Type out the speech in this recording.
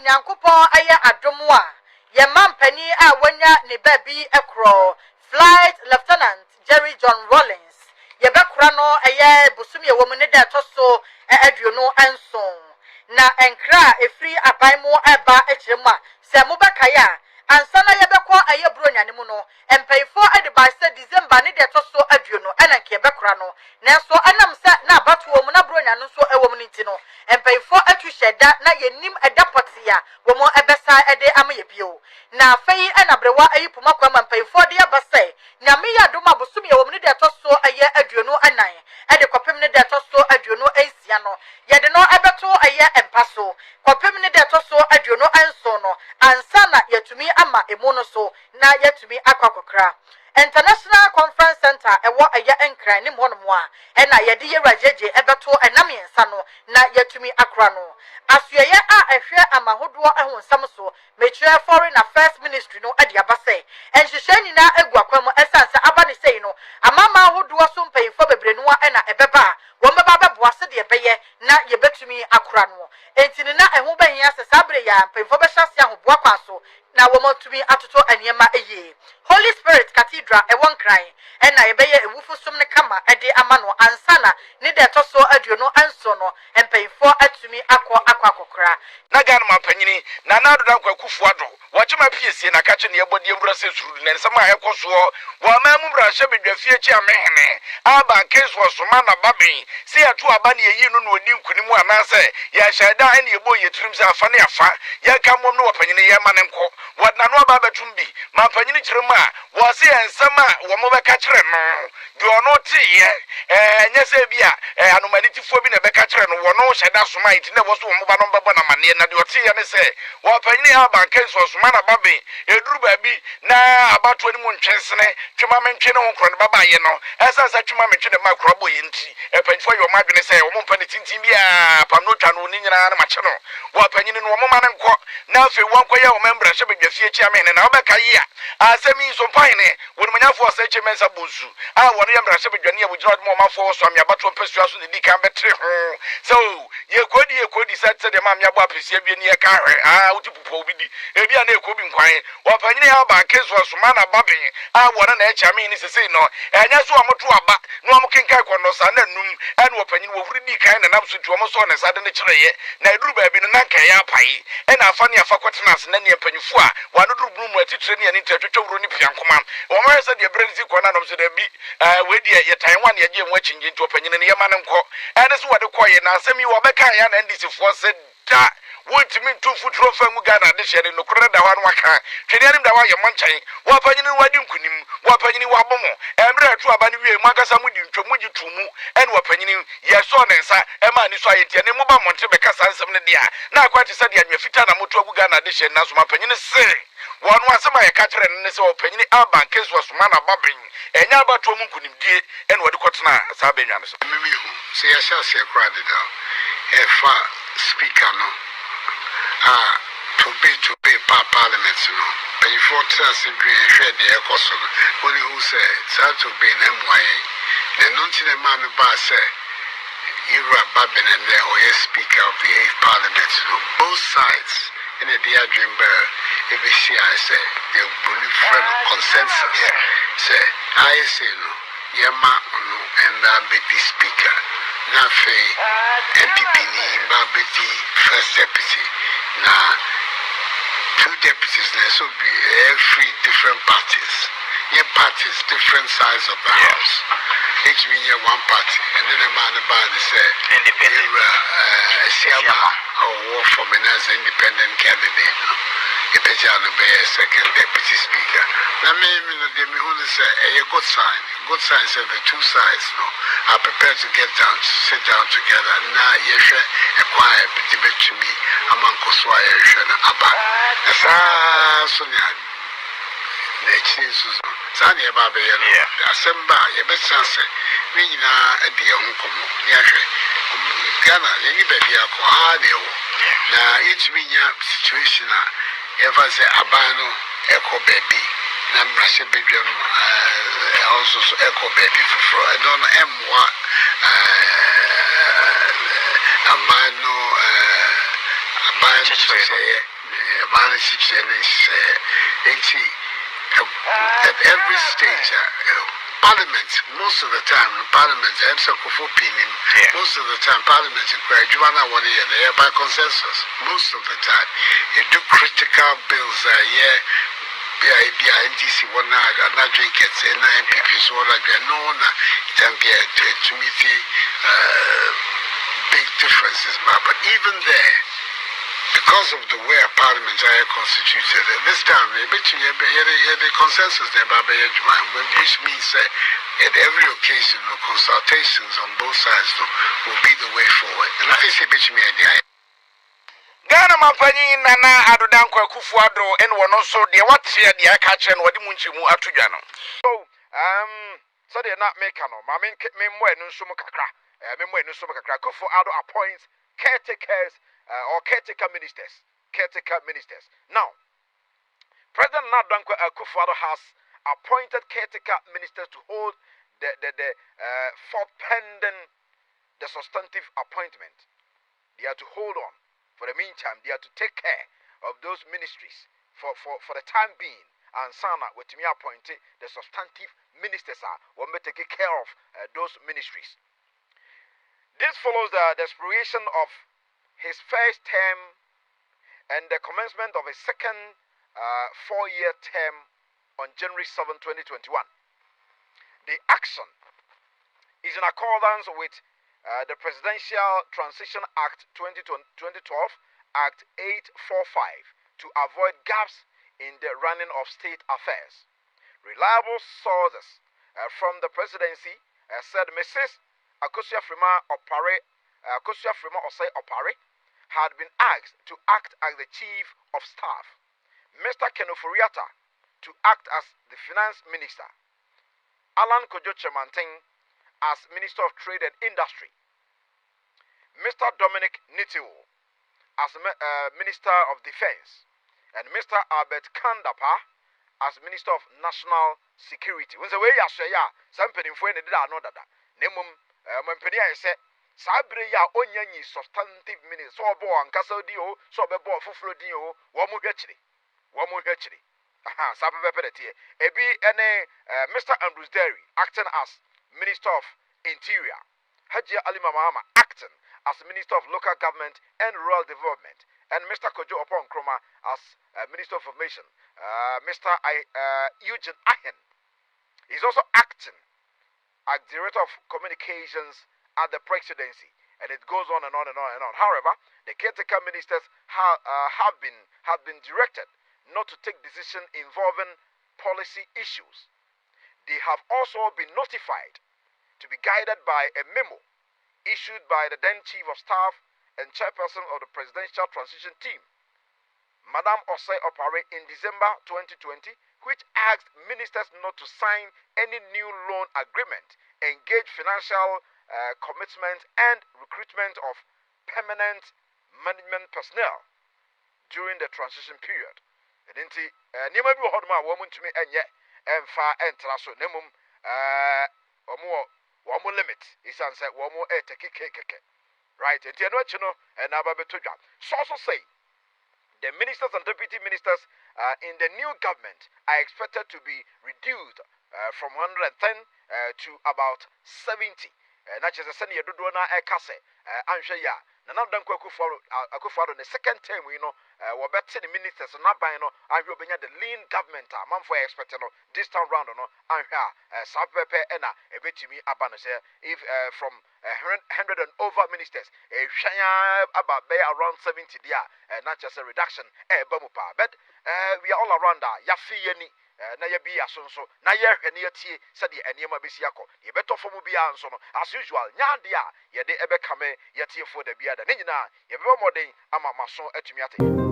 Nyankopon aye adomo a ye mampani a wonya ne baby ekro Flight Lieutenant JJ Rawllings ye bekura no aye busum ye womu ne da toso aduonu anson na enkra efri aban mu eba ekiremu a se mo bekaya ansana ye bekọ aye bronya ne mu no empayfo advice December ne da toso aduonu ana ke bekura no nanso anam se na abatuo mu na bronya no so ewo mu nti no empayfo atu sheda na yenim edapotia womo ebesa ede amaye bio na afei anabrewa ayi puma kwa empayfo de abasai na me ya doma bosum ye womu ne da toso aye aduonu anan ede kopem ne da toso aduonu ansia no ye de no ebeto aye empaso kopem ne da toso aduonu anso no ansana yetumi ama emu no so na yetumi akwakokra International Conference Center ewo aya enkran nim hono a na yede yewra JJ ebeto enam yensa no na yetumi akra no asuye a ehwe amahodo ehonsam so mekyerɛ Foreign Affairs Ministry no ade abasɛ enhyehyɛ nyina egu akwam esanse aba ne sei no amama ahodo so mpanyfo bebre no na ebeba wɔn beba beboa se de ebeye na yebetumi akra no entini na eho behia se sabre ya mpanyfo behyase ahoboa kwa so na womotumi atoto aniema eye Holy Spirit Cathedral ewon kran na yebeye ewufu som ne kama ede amano ansana ne de toso aduonu anso no mpanyfo atumi akokra na gan mapanyini na nado da kwakufu ado wachema piesie na kache ne yebodi embura se suru ne nsama ayekoso wa mamu bra hye bedwafie chi amehene aba keso soma na baben se atu aba ne yi no no odi nkunimu anase ya hyeda ene yebo yetrim se afa ne afa ya kamom no wapanyini ye ma ne nko wadna no aba betumbi mapanyini kirema wo se ensama wo mo beka kire no de ono tiye nyese bia anomanitifu bi na beka kire no wo no hyeda soma iti na wo so wo mo ba no bebo na mane na de otiye ne se wapanyini aba keso soma na baben eduru babi na abato ni mu ntwensene twema mentwe ne ho kro ne baba ye no esasa twema mentwe ne makro bo ye nti epanyifo yo madwene se wo mo mpa ne tintin bia pam no twa no ni nyina na mache no wapanyini no wo mo ma ne nko na afi wanko ye wo membra hye bedwafie chi amene na obeka ye a asemi so pan ne wo ni manyafo asa che mensa bonsu a wo no ye membra hye bedwane ye wo jira mo mafo so amia bato mpesua so ne di kan betre ho so ye kodi setse de ma amia bo apesia bi ne ye ka hwe a wo ti pupo obi di ebi a na ekobi nkwan wapanyini aba keso so ma na baben a wo na echa me ni sese no enya so amoto aba no amokenkai kono sa na num ene wapanyini wo huri di kan na namso tu omo so na sa de ne kyereye na eduru ba bi no na kan ya pai ena afa ne afa kwetenas na ne mpanyifo a wa no duru brum atitire ne ani twetwetwe wuro ni piankoma wo ma yesa de brezi ko na nom so da bi we di ye Taiwan ye je mu achinje nti wapanyini ne ye ma ne nko ene so wode koye na asemi wo beka ya na ndisifo se da wotimi tu futuro fa mu Ghana de hye no korre da wa no aka twene anim da wa ye monchan wapanyini wadi nkunim wapanyini wabomo emre atu aba ne wie mu akasa mu di ntwa mu gitu mu ene wapanyini ye so ne nsa e ma ni so ayetie ne mu ba monte be kasa nsem ne dia na akwati sa dia nwafita na moto agu Ghana de hye na so mapanyini se wonu asema ye ka kire ne se wapanyini aban keso so ma na baben enya abato mu nkunimdie ene wadi kotena sa benwa ne so mimi hu se ya sha se crowd da e fa speaker no to be parliament no before trust agree share the ekoso when who say start to be in MY the non man ba say you are babbing and there or speaker of the 8th parliament no both sides in the dear dream bear if we see I say the belief friend consensus say I say no yema no and that be the speaker na fe MPP ni ba be the first deputy na two deputies there so be every different parties different sides of the house each mean one party and then a man about the say independent Siama or war for me as independent candidate no Epejano be a second deputy speaker na me de me who say a good sign say the two sides no are prepared to sit down together na yeshe a quiet debate to me among Koswa yeshe na aba esa so nya na chinsuzo sani eba be ye no asemba ye be chance ni nyina adi ye hunkomo ni ahwe Ghana ye ni baby akọ ha na ewo na itumi nya situation a ever say abano echo baby. Number bedroom also echo baby for I don't know M1 a man no at every stage Parliament most of the time Parliament most of the time Parliament by consensus most of the time you do critical bills NDC one not drink it and MPPs no one can be to me big differences but even there because of the way Parliament are constituted, this time the consensus there which means at every occasion consultations on both sides will be the way forward. And I think Ghana Mampani Nana Adodan Kwakufuado and one also the what here the catcher and what the Munchimu Atujano. So they're not making no Mamma no Sumakakra, Memwe no Sumakakra, Kufuado appoints caretakers or caretaker ministers. Now, President Nadanko Akufo-Addo has appointed caretaker ministers to hold the fourth pending the substantive appointment. They are to hold on. For the meantime, they are to take care of those ministries for the time being. And Sana, with me appointed, the substantive ministers will be taking care of those ministries. This follows the expiration of his first term and the commencement of his second 4-year term on January 7, 2021. The action is in accordance with the Presidential Transition Act 2012, Act 845, to avoid gaps in the running of state affairs. Reliable sources from the presidency said Mrs. Akosua-Afrima Osei Opare had been asked to act as the Chief of Staff, Mr. Kenoforiata to act as the Finance Minister, Alan Kojo Chemanting as Minister of Trade and Industry, Mr. Dominic Nitiu as Minister of Defense, and Mr. Albert Kandapa as Minister of National Security. When the way you say, something for any did I know that. Nemum, Mampenia said, Sabre ya onyanyi substantive minister, so bo and Casadio, so be bo Fufrodio, Wamuhachri. Ebi Mr. Andrews Derry acting as Minister of Interior, Haji Ali Mahama acting as Minister of Local Government and Rural Development, and Mr. Kojo Opon Kroma as Minister of Information. Mr. Eugene Ahen is also acting as Director of Communications at the Presidency, and it goes on and on and on and on. However, the caretaker ministers have been directed not to take decisions involving policy issues. They have also been notified to be guided by a memo issued by the then Chief of Staff and Chairperson of the Presidential Transition Team, Madam Osei Opare, in December 2020, which asked ministers not to sign any new loan agreement, engage financial commitment and recruitment of permanent management personnel during the transition period. And indeed, Nima bi hodma woman to me enye emfa entra so nemum omo limit isan say womo keke, right? And you know and ababetodwa. So also say the ministers and deputy ministers in the new government are expected to be reduced from 110 to about 70. Not just a senior Dodona Ekase, Ansha, Nanam Akufo-Addo, the second term, we're better the ministers and not buying, and you'll be the lean government, man for expecting this time round, and Sapepe and a bit to me, if from 100 and over ministers, about around 70 there, not just a reduction, but we are all around that, Yafi. Na ya bi asonso na ye hwene atie said the eniema besi akọ ye beto fomu bia nso no as usual nyaade a ye de ebe kame ye tie fo da bia da ne nyina ye be modern ama maso atumi ate